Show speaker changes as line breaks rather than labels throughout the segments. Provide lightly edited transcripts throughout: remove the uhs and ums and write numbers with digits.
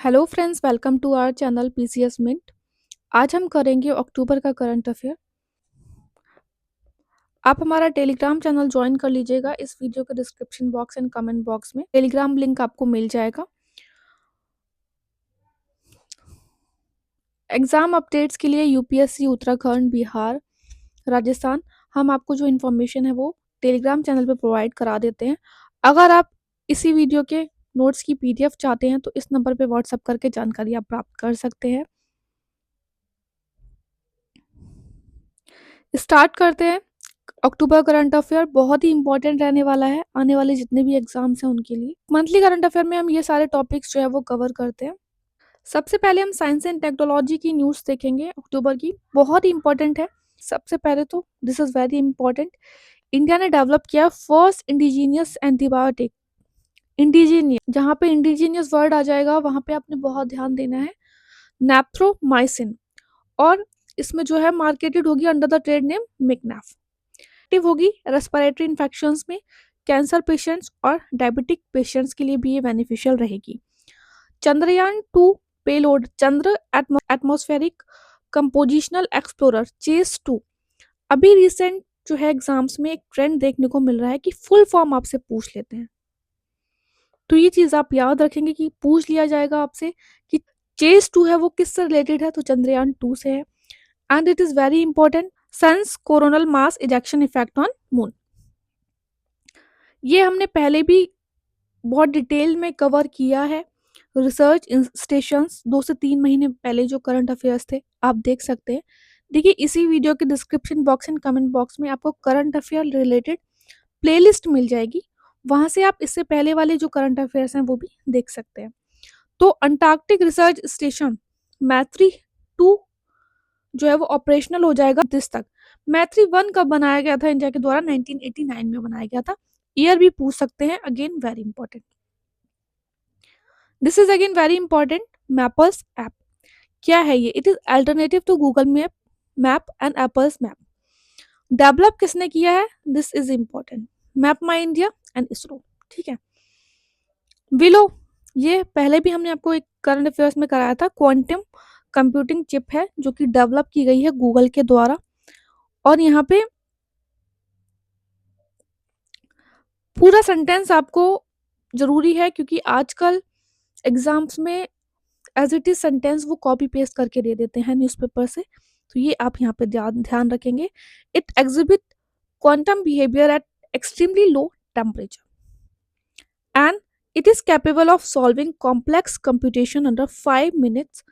Hello friends, welcome to our channel PCS mint. आज हम करेंगे अक्टूबर का करंट अफेयर। आप हमारा टेलीग्राम चैनल ज्वाइन कर लीजिएगा। इस वीडियो के description box and comment box में टेलीग्राम लिंक आपको मिल जाएगा। एग्ज़ाम अपडेट्स के लिए यूपीएससी उत्तराखंड, बिहार, राजस्थान, हम आपको जो इन्फॉर्मेशन है वो टेलीग्राम चैनल पे प्रोवाइड करा देते हैं। अगर आप इसी वीडियो के नोट्स की पीडीएफ चाहते हैं तो इस नंबर पे व्हाट्सएप करके जानकारी आप प्राप्त कर सकते हैं। स्टार्ट करते हैं। अक्टूबर करंट अफेयर बहुत ही इंपॉर्टेंट रहने वाला है आने वाले जितने भी एग्जाम्स हैं उनके लिए। मंथली करंट अफेयर में हम ये सारे टॉपिक्स जो है वो कवर करते हैं। सबसे पहले हम साइंस एंड टेक्नोलॉजी की न्यूज़ देखेंगे अक्टूबर की, बहुत ही इंपॉर्टेंट है। सबसे पहले तो this is very important. India ने डेवलप किया फर्स्ट इंडिजीनियस एंटीबायोटिक। इंडिजीनियस, जहाँ पे इंडिजीनियस वर्ड आ जाएगा वहाँ पे आपने बहुत ध्यान देना है। नैप्थ्रोमाइसिन, और इसमें जो है मार्केटेड होगी अंडर द ट्रेड नेम मिकनैफ। एक्टिव होगी रेस्पिरेटरी इन्फेक्शंस में, कैंसर पेशेंट्स और डायबिटिक पेशेंट्स के लिए भी ये बेनिफिशियल रहेगी। Chandrayaan 2 payload Chandra atmospheric compositional explorer CHACE 2। अभी रिसेंट जो है एग्जाम्स में एक ट्रेंड देखने को मिल रहा है कि फुल फॉर्म आपसे पूछ लेते हैं, तो ये चीज़ आप याद रखेंगे कि पूछ लिया जाएगा आपसे कि चेस 2 है वो किससे रिलेटेड है, तो चंद्रयान 2 से है। And it is very important, sun's coronal mass ejection effect on moon. ये हमने पहले भी बहुत डिटेल में कवर किया है। रिसर्च स्टेशंस 2 से 3 महीने पहले जो करंट अफेयर्स थे आप देख सकते हैं। देखिए इसी वीडियो के description box and comment box में आपको करंट अफेयर रिलेटेड प्लेलिस्ट मिल जाएगी। वहाँ से आप इससे पहले वाले जो करंट अफेयर्स हैं वो भी देख सकते हैं। तो अंटार्कटिक रिसर्च स्टेशन मैत्री 2 जो है वो ऑपरेशनल हो जाएगा दिस तक। मैत्री 1 कब बनाया गया था इंडिया के द्वारा? 1989 में बनाया गया था। ईयर भी पूछ सकते हैं, again very important. This is again very important. Mappls app क्या है ये? It is alternative to Google map map and Apple's map. Develop किसने किया है? This is important. Map my India and ISRO. ठीक है। विलो, ये पहले भी हमने आपको एक करंट अफेयर्स में कराया था। क्वांटम कंप्यूटिंग चिप है जो कि डेवलप की गई है गूगल के द्वारा। और यहाँ पे पूरा सेंटेंस आपको जरूरी है क्योंकि आजकल एग्जाम्स में एज इट इज सेंटेंस वो कॉपी पेस्ट करके दे देते हैं न्यूज़पेपर से, तो ये आप यहाँ पे ध्यान रखेंगे। It exhibit quantum behaviour eight extremely low temperature and it is capable of solving complex computation under 5 minutes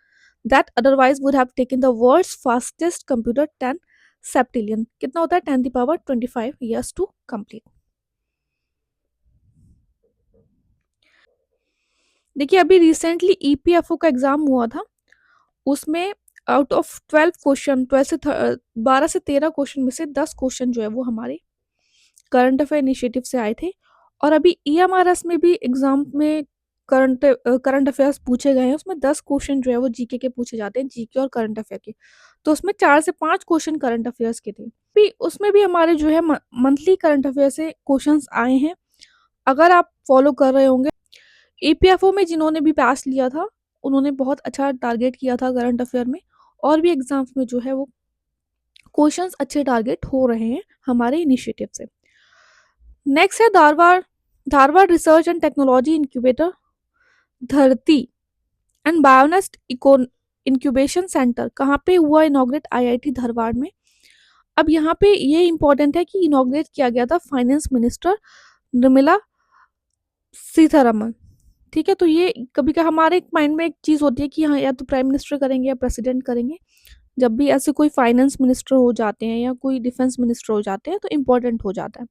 that otherwise would have taken the world's fastest computer 10 septillion, कितना होता है 10^25 years to complete। देखिए अभी recently EPFO का exam हुआ था, उसमें out of 12 question 12 से 13 क्वेश्चन में से 10 क्वेश्चन जो है वो हमारे करंट अफेयर इनिशिएटिव से आए थे। और अभी ईएमआरएस में भी एग्जाम में करंट अफेयर्स पूछे गए हैं, उसमें 10 क्वेश्चन जो है वो जीके के पूछे जाते हैं, जीके और करंट अफेयर के। तो उसमें 4 से 5 क्वेश्चन करंट अफेयर्स के थे। भी उसमें भी हमारे जो है मंथली करंट अफेयर से क्वेश्चंस आए हैं। अगर आप फॉलो कर रहे होंगे, ईपीएफओ में जिन्होंने भी पास लिया था उन्होंने बहुत अच्छा टारगेट किया था करंट अफेयर में, और भी एग्जाम्स में जो है वो क्वेश्चंस अच्छे टारगेट हो रहे हैं हमारे इनिशिएटिव से। नेक्स्ट है Dharwad Dharwad research and technology incubator धरती एंड बायोनेस्ट इंक्यूबेशन सेंटर कहाँ पे हुआ इनॉग्रेट? आईआईटी धारवाड़ में। अब यहाँ पे ये इंपॉर्टेंट है कि इनॉग्रेट किया गया था फाइनेंस मिनिस्टर निर्मला सीतारमन। ठीक है, तो ये कभी का हमारे माइंड में एक चीज़ होती है कि हाँ या तो प्राइम मिनिस्टर करेंगे या प्रेसिडेंट करेंगे। जब भी ऐसे कोई फाइनेंस मिनिस्टर हो जाते हैं या कोई डिफेंस मिनिस्टर हो जाते हैं तो इम्पोर्टेंट हो जाता है।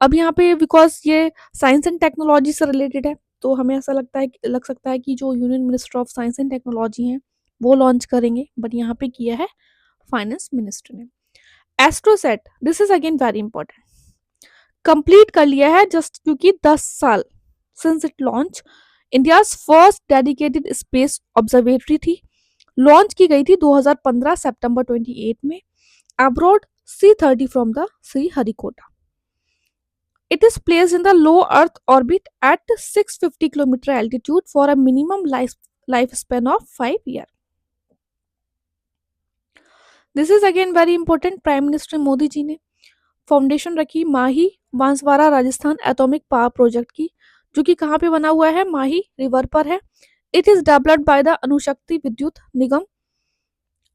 अब यहाँ पे बिकॉज ये साइंस एंड टेक्नोलॉजी से रिलेटेड है तो हमें ऐसा लग सकता है कि जो union minister of science and technology हैं वो लॉन्च करेंगे, बट यहाँ पे किया है फाइनेंस मिनिस्टर ने। AstroSat, this is again very important, complete कर लिया है जस्ट क्योंकि 10 साल since it launch. India's first dedicated space observatory थी, लॉन्च की गई थी 2015 सितंबर 28 में abroad C30 from the Sriharikota. It is placed in the low Earth orbit at 650 km altitude for a minimum life span of 5 year. This is again very important. Prime minister Modi ji ने foundation रखी Mahi Banswara Rajasthan atomic power project की, जो कि कहाँ पे बना हुआ है, माही रिवर पर है। It is developed by the Anushakti विद्युत निगम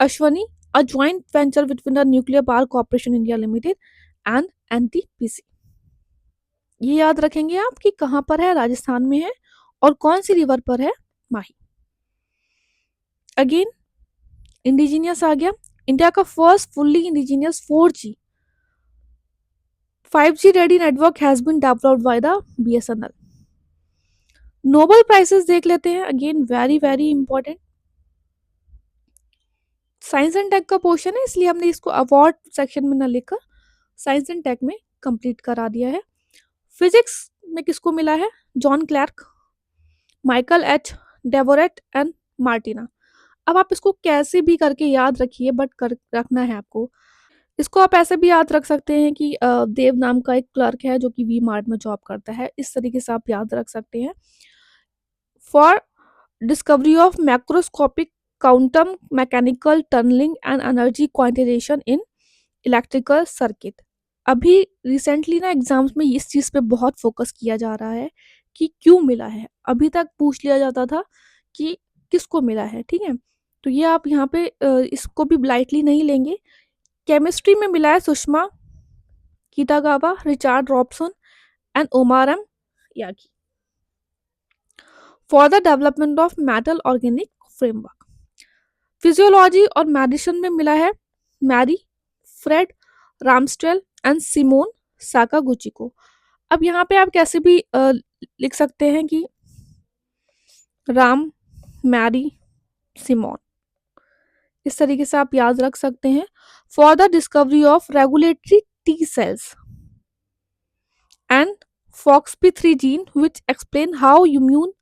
Ashwani, a joint venture between the Nuclear Power Corporation India Limited and NTPC। ये याद रखेंगे आप कि कहाँ पर है, राजस्थान में है, और कौन सी रिवर पर है, माही। अगेन इंडिजीनियस आ गया। इंडिया का first fully indigenous 4G 5G ready network has been developed by the BSNL। Nobel prizes देख लेते हैं, again very very important. Science and tech का पोर्शन है, इसलिए हमने इसको अवार्ड सेक्शन में न लेकर साइंस एंड टेक में कंप्लीट करा दिया है। फिजिक्स में किसको मिला है, John Clarke, Michael H Devoret and Martinis. अब आप इसको कैसे भी करके याद रखिए, बट कर रखना है आपको। इसको आप ऐसे भी याद रख सकते हैं कि देव नाम का एक क्लर्क है जो कि वी मार्ट में जॉब करता है, इस तरीके से आप याद रख सकते हैं। For discovery of macroscopic quantum mechanical tunneling and energy quantization in electrical circuit. अभी रिसेंटली ना एग्जाम्स में इस चीज़ पे बहुत फोकस किया जा रहा है कि क्यों मिला है। अभी तक पूछ लिया जाता था कि किसको मिला है, ठीक है। तो ये आप यहाँ पे इसको भी ब्लाइटली नहीं लेंगे। केमिस्ट्री में मिला है Susumu Kitagawa, Richard Robson and Omar M Yaghi. For the development of metal organic framework. Physiology और मेडिसिन में मिला है Mary Fred Ramsdell and Simon Sakaguchi को। अब यहाँ पे आप कैसे भी लिख सकते हैं कि राम, मैरी, सिमोन, इस तरीके से आप याद रख सकते हैं। For the discovery of regulatory T cells and FOXP3 gene which explain how immune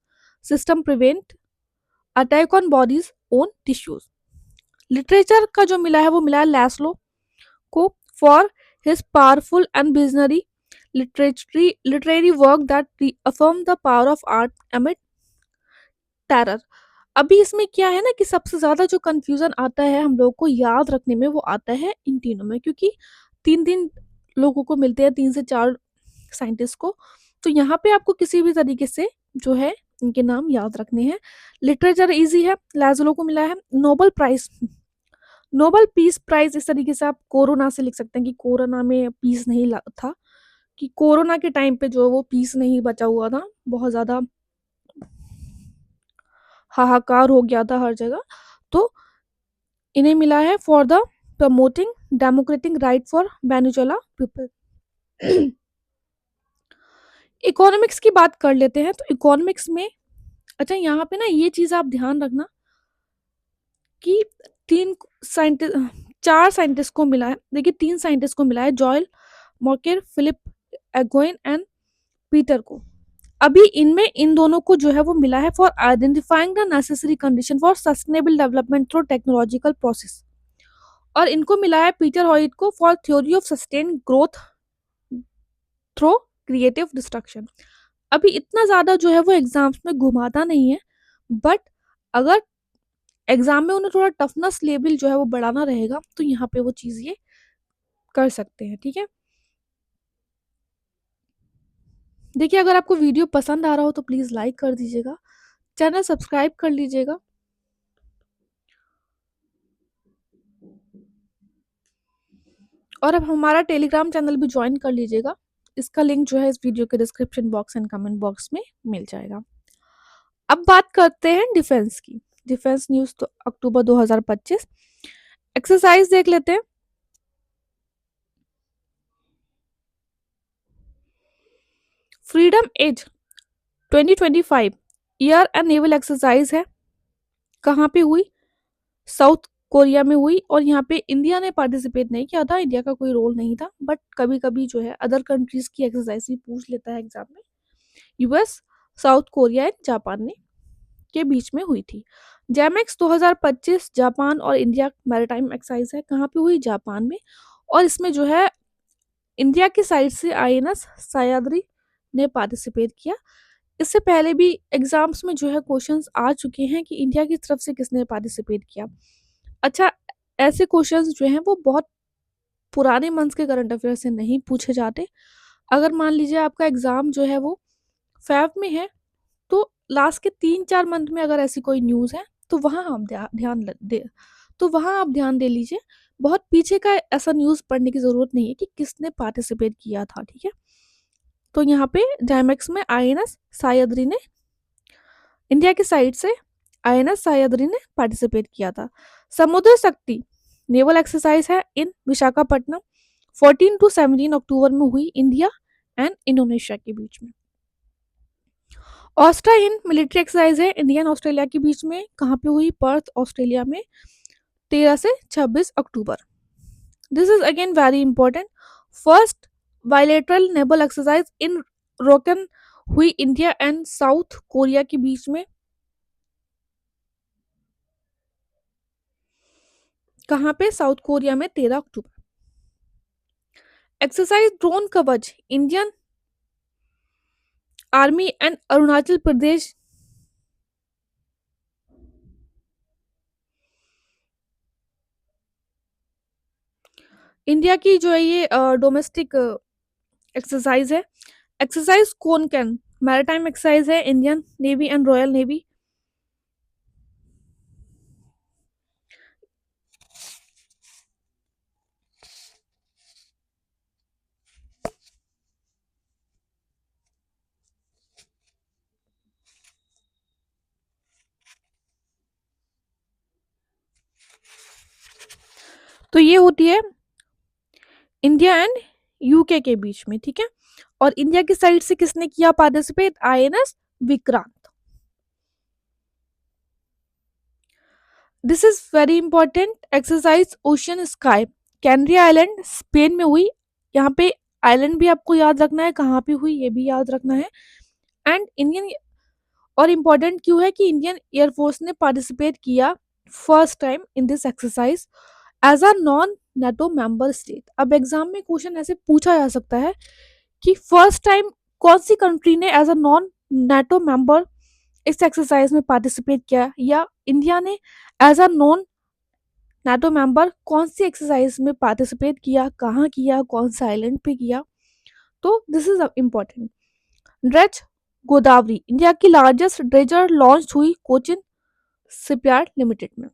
system prevent attack on bodies own tissues. Literature का जो मिला है वो मिला है लैस्लो को for his powerful and visionary literary work that reaffirm the power of art amid terror। अभी इसमें क्या है ना कि सबसे ज्यादा जो कंफ्यूजन आता है हम लोग को याद रखने में, वो आता है इन तीनों में, क्योंकि 3 दिन लोगों को मिलते हैं, 3 से 4 साइंटिस्ट को। तो यहाँ पे आपको किसी भी तरीके से जो है इनके नाम याद रखने हैं। लिटरेचर इजी है, लैजलो को मिला है Nobel prize, Nobel peace prize. इस तरीके से आप कोरोना से लिख सकते हैं कि कोरोना में पीस नहीं था, कि कोरोना के टाइम पे जो है वो पीस नहीं बचा हुआ था, बहुत ज़्यादा हाहाकार हो गया था हर जगह। तो इन्हें मिला है for the promoting democratic right for Venezuela people. Economics की बात कर लेते हैं। तो इकोनॉमिक्स में अच्छा यहाँ पे ना ये चीज़ आप ध्यान रखना कि 4 साइंटिस्ट को मिला है। देखिए 3 साइंटिस्ट को मिला है, जॉयल मॉर्केर, फिलिप एगोइन एंड पीटर को। अभी इनमें इन दोनों को जो है वो मिला है for identifying the necessary condition for sustainable development through technological process. और इनको मिला है पीटर हॉइट को for theory of sustain growth through creative destruction. अभी इतना ज़्यादा जो है वो एग्जाम्स में घुमाता नहीं है, बट अगर एग्जाम में उन्हें थोड़ा टफनेस लेवल जो है वो बढ़ाना रहेगा तो यहाँ पे वो चीज़ ये कर सकते हैं, ठीक है। देखिए अगर आपको वीडियो पसंद आ रहा हो तो प्लीज़ लाइक कर दीजिएगा, चैनल सब्सक्राइब कर लीजिएगा। और अब हमारा टेलीग्राम चैनल भी ज्वाइन कर लीजिएगा, इसका लिंक जो है इस वीडियो के description box and comment box में मिल जाएगा। अब बात करते हैं डिफेंस की। डिफेंस न्यूज़ तो अक्टूबर 2025। एक्सरसाइज देख लेते हैं। Freedom edge 2025 year and naval exercise है। कहाँ पे हुई, साउथ कोरिया में हुई। और यहाँ पे इंडिया ने पार्टिसिपेट नहीं किया था, इंडिया का कोई रोल नहीं था, बट कभी कभी जो है अदर कंट्रीज की एक्सरसाइज भी पूछ लेता है एग्जाम में। US, south Korea and Japan ने के बीच में हुई थी। जैमेक्स 2025 जापान और इंडिया मैरीटाइम एक्सरसाइज है। कहाँ पे हुई, जापान में। और इसमें जो है इंडिया की साइड से INS सह्याद्री ने पार्टिसिपेट किया। इससे पहले भी एग्जाम्स में जो है क्वेश्चंस आ चुके हैं कि इंडिया की तरफ से किसने पार्टिसिपेट किया। अच्छा, ऐसे क्वेश्चंस जो हैं वो बहुत पुराने मंथ्स के करंट अफेयर से नहीं पूछे जाते। अगर मान लीजिए आपका एग्ज़ाम जो है वो फ़ेब में है, तो लास्ट के 3-4 मंथ में अगर ऐसी कोई न्यूज़ है, तो वहाँ आप ध्यान दे लीजिए। बहुत पीछे का ऐसा न्यूज़ पढ़ने की ज़रूरत नहीं है कि किसने पार्टिसिपेट किया था, ठीक है? तो यहाँ पे डायमेक्स में आईएनएस सह्याद्री ने, इंडिया की साइड से आईएनएस सह्याद्री ने पार्टिसिपेट किया था। समुद्र शक्ति नेवल एक्सरसाइज है इन विशाखापट्टनम 14 टू 17 अक्टूबर में हुई इंडिया एंड इंडोनेशिया के बीच में। ऑस्ट्रा इन मिलिट्री एक्सरसाइज है इंडिया एंड ऑस्ट्रेलिया के बीच में, कहाँ पे हुई? पर्थ ऑस्ट्रेलिया में 13 से 26 October. This is again very important. First bilateral naval exercise in रोकन हुई इंडिया एंड साउथ कोरिया के बीच में, कहाँ पे? साउथ कोरिया में 13 अक्टूबर। एक्सरसाइज ड्रोन कवच Indian army and Arunachal Pradesh, India की जो है ये डोमेस्टिक एक्सरसाइज है। एक्सरसाइज कोनकन मैरीटाइम एक्सरसाइज है Indian navy and royal navy. तो ये होती है इंडिया एंड यूके के बीच में, ठीक है? और इंडिया की साइड से किसने किया participate? INS Vikrant. This is very important. Exercise ocean sky canary island Spain में हुई। यहाँ पे आइलैंड भी आपको याद रखना है, कहाँ पे हुई ये भी याद रखना है। एंड इंडियन, और इम्पोर्टेंट क्यों है कि इंडियन एयरफोर्स ने पार्टिसिपेट किया first time in this exercise as a non NATO member state. अब एग्जाम में क्वेश्चन ऐसे पूछा जा सकता है कि फर्स्ट टाइम कौन सी कंट्री ने as a non NATO member इस एक्सरसाइज में पार्टिसिपेट किया, या इंडिया ने as a non NATO member कौन सी एक्सरसाइज में पार्टिसिपेट किया, कहाँ किया, कौन सा आइलैंड पे किया। तो this is important. Dredge Godavari India की लार्जेस्ट ड्रेजर लॉन्च हुई कोचिन शिपयार्ड लिमिटेड में।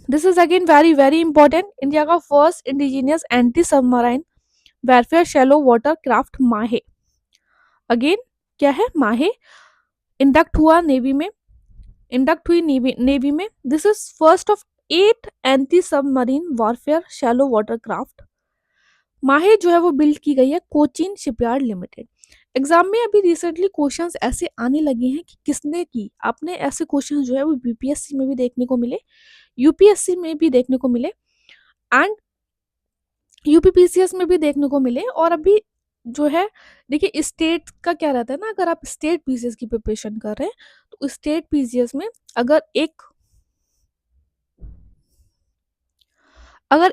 This is again very very important. India का first indigenous anti submarine warfare shallow water craft Mahe, again क्या है? माहे इंडक्ट हुआ नेवी में, इंडक्ट हुई नेवी में। This is first of 8 anti submarine warfare shallow water craft. माहे जो है वो बिल्ड की गई है कोचिन शिपयार्ड लिमिटेड। एग्जाम में अभी रिसेंटली क्वेश्चंस ऐसे आने लगे हैं कि किसने की। आपने ऐसे क्वेश्चंस जो है वो बीपीएससी में भी देखने को मिले, यूपीएससी में भी देखने को मिले, एंड यूपीपीसीएस में भी देखने को मिले। और अभी जो है, देखिए स्टेट का क्या रहता है ना, अगर आप स्टेट पीसीएस की प्रिपरेशन कर रहे हैं तो स्टेट पीसीएस में अगर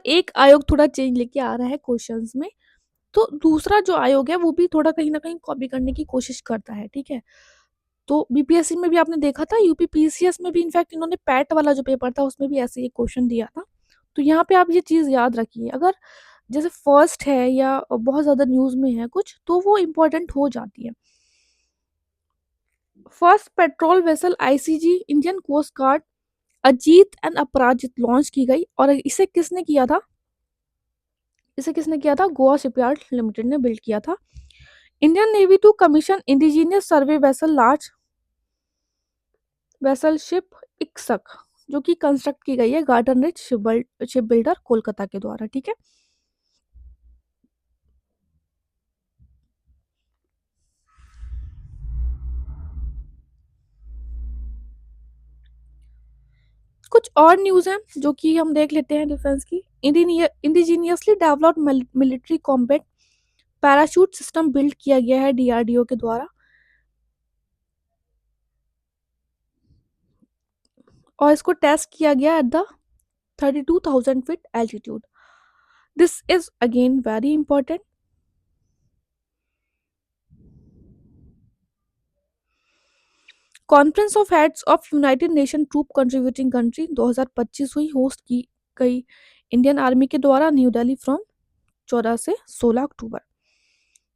एक आयोग थोड़ा चेंज लेके आ रहा है क्वेश्चंस में, तो दूसरा जो आयोग है वो भी थोड़ा कहीं ना कहीं कॉपी करने की कोशिश करता है, ठीक है? तो बीपीएससी में भी आपने देखा था, यूपीपीसीएस में भी इनफैक्ट इन्होंने पैट वाला जो पेपर था उसमें भी ऐसे ही क्वेश्चन दिया था। तो यहाँ पे आप ये चीज़ याद रखिए, अगर जैसे फर्स्ट है या बहुत ज़्यादा न्यूज़ में है कुछ, तो वो इम्पोर्टेंट हो जाती है। First patrol vessel ICG Indian coast guard Ajit and Aparajit launch की गई, और इसे किसने किया था? गोवा शिपयार्ड लिमिटेड ने बिल्ड किया था। Indian navy to commission indigenous survey vessel large vessel ship Ikshak, जो कि कंस्ट्रक्ट की गई है garden reach ship builder Kolkata के द्वारा, ठीक है? कुछ और न्यूज़ हैं जो कि हम देख लेते हैं डिफेंस की। Indigenously developed military combat parachute system build किया गया है डीआरडीओ के द्वारा, और इसको टेस्ट किया गया at the 32,000 feet altitude. This is again very important. Conference of heads of united nation troop contributing country 2025 हुई, होस्ट की गई इंडियन आर्मी के द्वारा, न्यू दिल्ली फ्रॉम 14 से 16 October.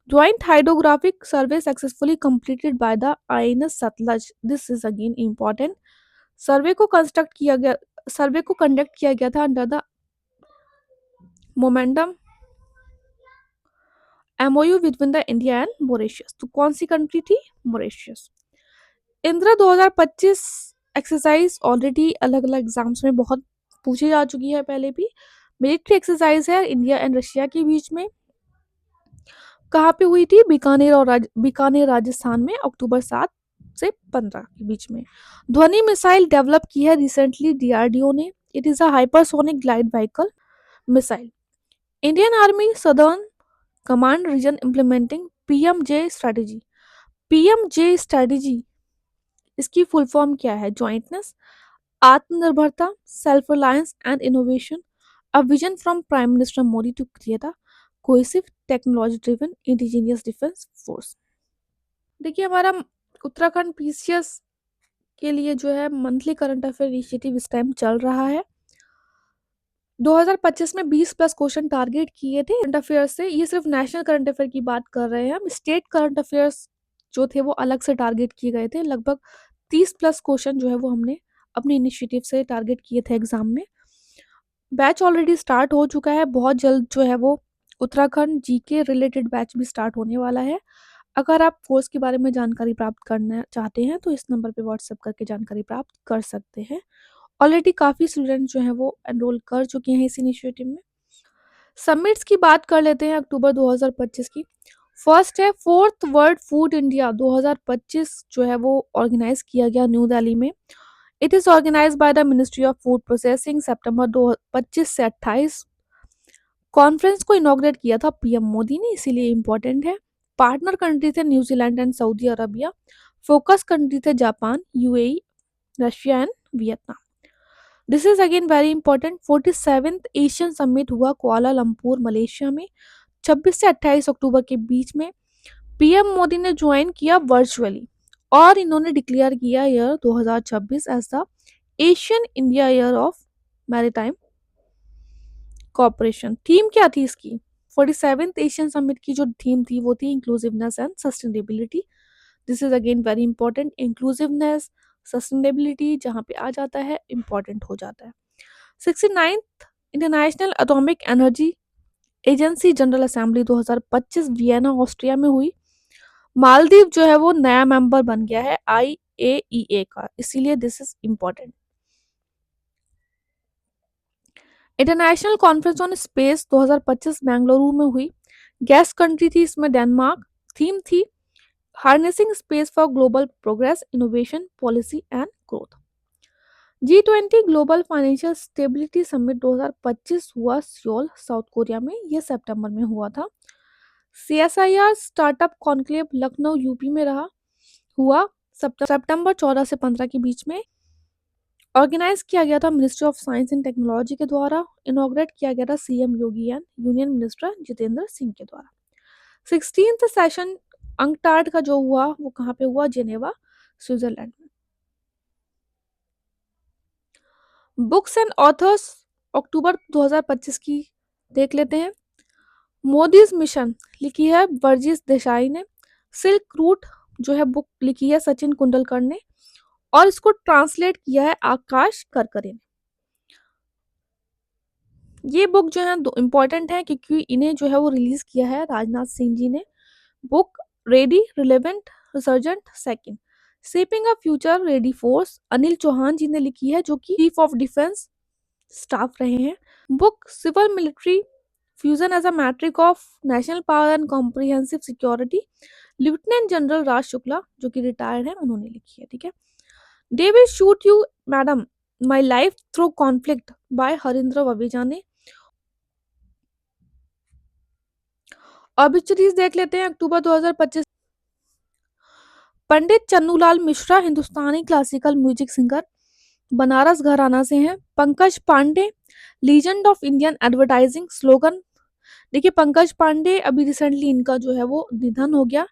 Joint hydrographic survey successfully completed by the INS Sutlej, this is again important. Survey को conduct किया गया था under the momentum MoU between the India and Mauritius. तो कौन सी कंट्री थी? मॉरिशस। इंदिरा 2025 एक्सरसाइज ऑलरेडी अलग अलग एग्जाम्स में बहुत पूछी जा चुकी है पहले भी। मिलिट्री एक्सरसाइज है इंडिया एंड रशिया के बीच में। कहाँ पे हुई थी? बीकानेर राजस्थान में, अक्टूबर 7 से 15 के बीच में। ध्वनि मिसाइल डेवलप की है रिसेंटली डीआरडीओ ने। It is a hypersonic glide vehicle missile. Indian army southern command region implementing PMJ strategy. PMJ strategy, इसकी फुल फॉर्म क्या है? ज्वाइंटनेस, आत्मनिर्भरता, self reliance and innovation, a vision from prime minister Modi to create a cohesive technology driven indigenous defence force. देखिए, हमारा Uttarakhand PCS के लिए जो है मंथली करंट अफेयर इनिशिएटिव इस टाइम चल रहा है। 2025 में 20 प्लस क्वेश्चन टारगेट किए थे करंट अफेयर से। ये सिर्फ नेशनल करंट अफेयर की बात कर रहे हैं हम। स्टेट करंट अफेयर्स जो थे वो अलग से टारगेट किए गए थे। लगभग 30 प्लस क्वेश्चन जो है वो हमने अपने इनिशिएटिव से टारगेट किए थे एग्जाम में। बैच ऑलरेडी स्टार्ट हो चुका है। बहुत जल्द जो है वो उत्तराखंड जीके रिलेटेड बैच भी स्टार्ट होने वाला है। अगर आप कोर्स के बारे में जानकारी प्राप्त करना चाहते हैं तो इस नंबर पे व्हाट्सएप करके जानकारी प्राप्त कर सकते हैं। ऑलरेडी काफ़ी स्टूडेंट जो हैं वो एनरोल कर चुके हैं इस इनिशिएटिव में। समिट्स की बात कर लेते हैं अक्टूबर 2025 की। फर्स्ट है फोर्थ वर्ल्ड फूड इंडिया 2025 जो है वो ऑर्गेनाइज किया गया न्यू दिल्ली में। It is organise by the ministry of food processing. सितंबर 25 से 28 कॉन्फ्रेंस को इनॉग्रेट किया था पीएम मोदी ने, इसीलिए इम्पोर्टेंट है। पार्टनर कंट्री थे New Zealand and Saudi Arabia. Focus country थे Japan, UAE, Russia and Vietnam. This is again very important. 47th Asian summit हुआ कुआलालंपुर मलेशिया में 26 से 28 अक्टूबर के बीच में। पीएम मोदी ने ज्वाइन किया वर्चुअली और इन्होंने डिक्लेयर किया year 2026 as the ASEAN India year of maritime cooperation. Theme क्या थी इसकी? 47th एशियन समिट की जो थीम थी वो थी inclusiveness and sustainability. This is again very important. Inclusiveness, sustainability जहाँ पे आ जाता है इंपॉर्टेंट हो जाता है। 69th international atomic energy agency general assembly 2025 Vienna Austria में हुई। मालदीव जो है वो नया मेंबर बन गया है IAEA का, इसीलिए this is important. International conference on space 2025 Bengaluru में हुई। गेस्ट कंट्री थी इसमें डेनमार्क। थीम थी harnessing space for global progress, innovation, policy and growth. G20 global financial stability summit 2025 हुआ सियोल, साउथ कोरिया में। यह सितंबर में हुआ था। CSIR startup conclave Lucknow UP में हुआ सितंबर 14 से 15 के बीच में। ऑर्गेनाइज किया गया था ministry of science and technology के द्वारा। इनॉग्रेट किया गया था CM Yogi and union minister Jitendra Singh के द्वारा। 16th सेशन अंकटाड का जो हुआ वो कहाँ पे हुआ? जेनेवा, स्विट्जरलैंड में। बुक्स एंड ऑथर्स अक्टूबर 2025 की देख लेते हैं। मोदीज मिशन लिखी है वर्जिश देसाई ने। सिल्क रूट जो है बुक लिखी है सचिन कुंडलकर ने और इसको ट्रांसलेट किया है आकाश करकरे ने। ये बुक जो है इम्पोर्टेंट है क्योंकि इन्हें जो है वो रिलीज किया है राजनाथ सिंह जी ने। Book ready, relevant, resurgent, second, shaping a future ready force Anil Chauhan ji ने लिखी है जो कि चीफ ऑफ डिफेंस स्टाफ रहे हैं। Book civil military fusion as a metric of national power and comprehensive security lieutenant general Raj Shukla जो कि रिटायर्ड है उन्होंने लिखी है। ठीक है। They will shoot you madam my life through conflict by Harinder Baweja ने। ऑब्ituaries देख लेते हैं अक्टूबर 2025। Pandit Chhannulal Mishra Hindustani classical music singer, Banaras gharana से हैं। Pankaj Pande legend of Indian advertising slogan. देखिए पंकज पांडे अभी रिसेंटली इनका जो है वो निधन हो गया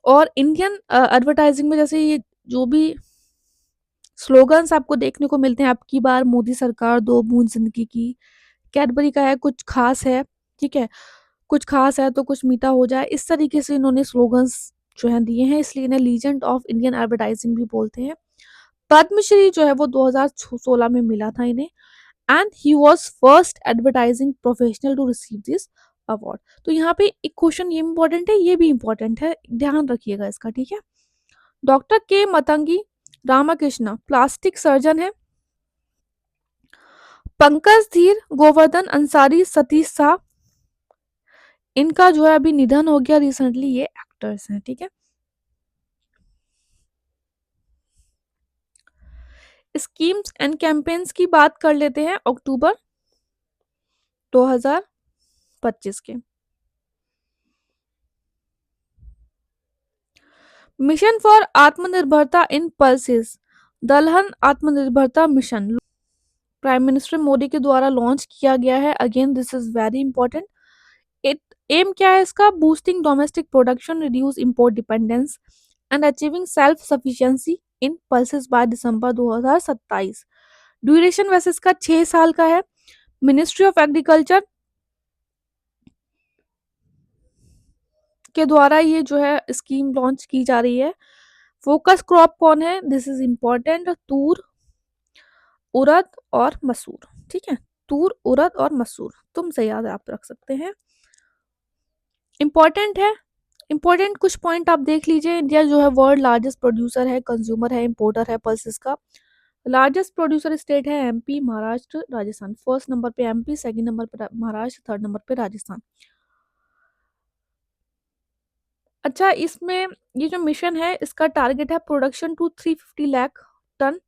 और इंडियन एडवर्टाइजिंग में जैसे ये जो भी स्लोगन्स आपको देखने को मिलते हैं, अब की बार मोदी सरकार, 2 बूंद ज़िंदगी की, कैडबरी का है कुछ ख़ास है, ठीक है? कुछ ख़ास है तो कुछ मीठा हो जाए, इस तरीके से इन्होंने स्लोगन्स जो हैं दिए हैं, इसलिए इन्हें लीजेंड ऑफ इंडियन एडवर्टाइज़िंग भी बोलते हैं। पद्मश्री जो है वो 2016 में मिला था इन्हें, and he was first advertising professional to receive this award. तो यहाँ पे एक क्वेश्चन ये इंपॉर्टेंट है, ये भी इंपॉर्टेंट है, ध्यान रखिएगा इसका, ठीक है? डॉक्टर के मतंगी रामाकृष्ण प्लास्टिक सर्जन है। पंकज धीर, गोवर्धन अंसारी, सतीश शाह, इनका जो है अभी निधन हो गया रिसेंटली, ये एक्टर्स हैं, ठीक है? स्कीम्स एंड कैंपेन्स की बात कर लेते हैं अक्टूबर 2025 के। मिशन फॉर आत्मनिर्भरता इन पल्सेस, दलहन आत्मनिर्भरता मिशन, प्राइम मिनिस्टर मोदी के द्वारा लॉन्च किया गया है। Again this is very important. It aim क्या है इसका? Boosting domestic production, reduce import dependence and achieving self sufficiency in pulses by December 2027। Duration वैसे इसका 6 साल का है। मिनिस्ट्री ऑफ एग्रीकल्चर के द्वारा ये जो है स्कीम लॉन्च की जा रही है। फोकस क्रॉप कौन है? दिस इज इम्पोर्टेंट, तूर, उड़द और मसूर, ठीक है? तूर, उड़द और मसूर, तुमसे याद आप रख सकते हैं, इंपॉर्टेंट है। इंपॉर्टेंट कुछ पॉइंट आप देख लीजिए। इंडिया जो है वर्ल्ड लार्जेस्ट प्रोड्यूसर है, कंज्यूमर है, इंपोर्टर है पल्सेस का। लार्जेस्ट प्रोड्यूसर स्टेट है MP, Maharashtra, Rajasthan. First number पे एमपी, सेकंड नंबर पे महाराष्ट्र, थर्ड नंबर पे राजस्थान। अच्छा, इसमें ये जो मिशन है इसका टारगेट है production to 350 lakh tonne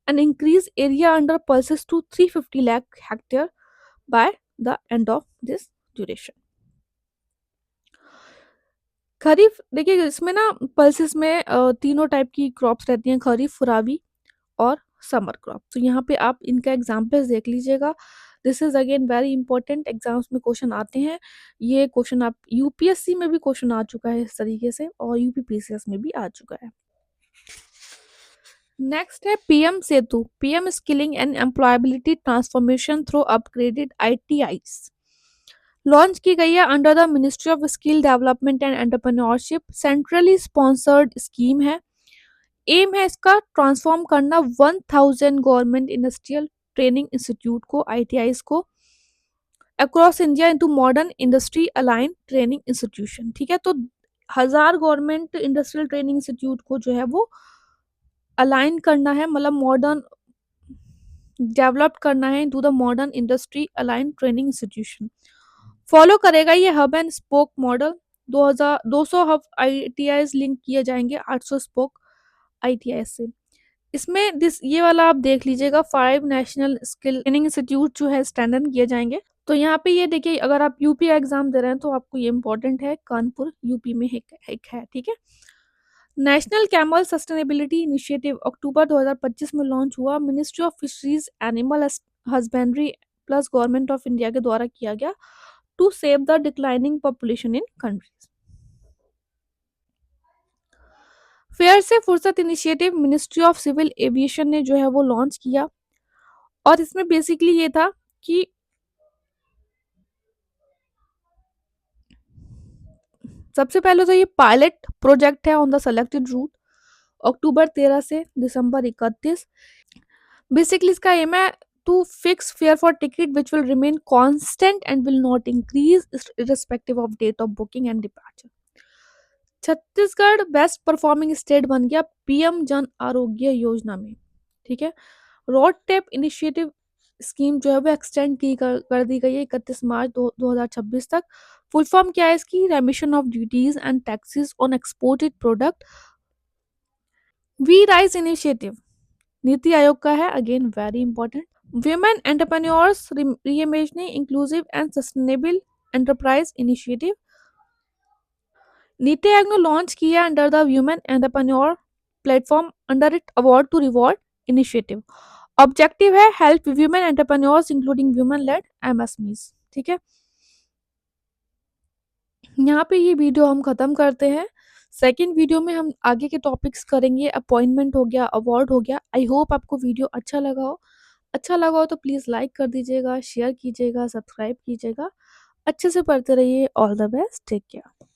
and increase area under pulses to 350 lakh hectare by the end of this duration. Kharif, देखिए इसमें ना पल्सेस में तीनों टाइप की क्रॉप्स रहती हैं, खरीफ, राबी और समर क्रॉप। तो यहाँ पे आप इनका एग्जाम्पल्स देख लीजिएगा। This is again very important, exams में क्वेश्चन आते हैं। ये क्वेश्चन आप यूपीएससी में भी क्वेश्चन आ चुका है इस तरीके से, और यूपीपीसीएस में भी आ चुका है। नेक्स्ट है PM Setu, PM skilling and employability transformation through upgraded ITIs. Launch की गई है under the ministry of skill development and entrepreneurship. Centrally sponsored scheme है। एम है इसका ट्रांसफॉर्म करना 1000 गवर्नमेंट इंडस्ट्रियल ट्रेनिंग इंस्टीट्यूट को, आईटीआईस को, across India into modern industry align training institution, ठीक है? तो 1000 गवर्नमेंट इंडस्ट्रियल ट्रेनिंग इंस्टीट्यूट को जो है वो अलाइन करना है, मतलब मॉडर्न डेवलप करना है into the modern industry align training institution. Follow करेगा ये hub and spoke model. 200 hub ITIs link किए जाएंगे 800 स्पोक आईटीआईस से। इसमें दिस ये वाला आप देख लीजिएगा, 5 नेशनल स्किल ट्रेनिंग इंस्टीट्यूट जो है स्टैंडर्ड किए जाएंगे। तो यहाँ पे ये देखिए, अगर आप यूपी का एग्जाम दे रहे हैं तो आपको ये इंपॉर्टेंट है, कानपुर यूपी में एक है, ठीक है? National camel sustainability initiative October 2025 में लॉन्च हुआ। Ministry of fisheries animal husbandry plus government of India के द्वारा किया गया to save the declining population in countries. Fare से फुर्सत initiative ministry of civil aviation ने जो है वो लॉन्च किया, और इसमें बेसिकली ये था कि सबसे पहले तो ये पायलट प्रोजेक्ट है on the selected route, October 13 से दिसंबर 31। बेसिकली इसका एम है to fix fare for ticket which will remain constant and will not increase irrespective of date of booking and departure. Chhattisgarh best performing state बन गया PM Jan Arogya Yojana में, ठीक है? Road tape initiative scheme जो है वो एक्सटेंड की कर दी गई है 31 मार्च 2026 तक। फुल फॉर्म क्या है इसकी? Remission of duties and taxes on exported product. We rise initiative NITI Aayog का है, again very important. Women entrepreneurs reimagining inclusive and sustainable enterprise initiative. NITI Aayog ने लॉन्च किया under the women entrepreneur platform under it award to reward initiative. Objective है help women entrepreneurs including women led MSMEs, ठीक है? यहाँ पे ये video हम खत्म करते हैं। सेकंड वीडियो में हम आगे के टॉपिक्स करेंगे, अपॉइंटमेंट हो गया, अवार्ड हो गया। आई होप आपको वीडियो अच्छा लगा हो। अच्छा लगा हो तो प्लीज़ लाइक कर दीजिएगा, शेयर कीजिएगा, सब्सक्राइब कीजिएगा। अच्छे से पढ़ते रहिए। All the best, take care.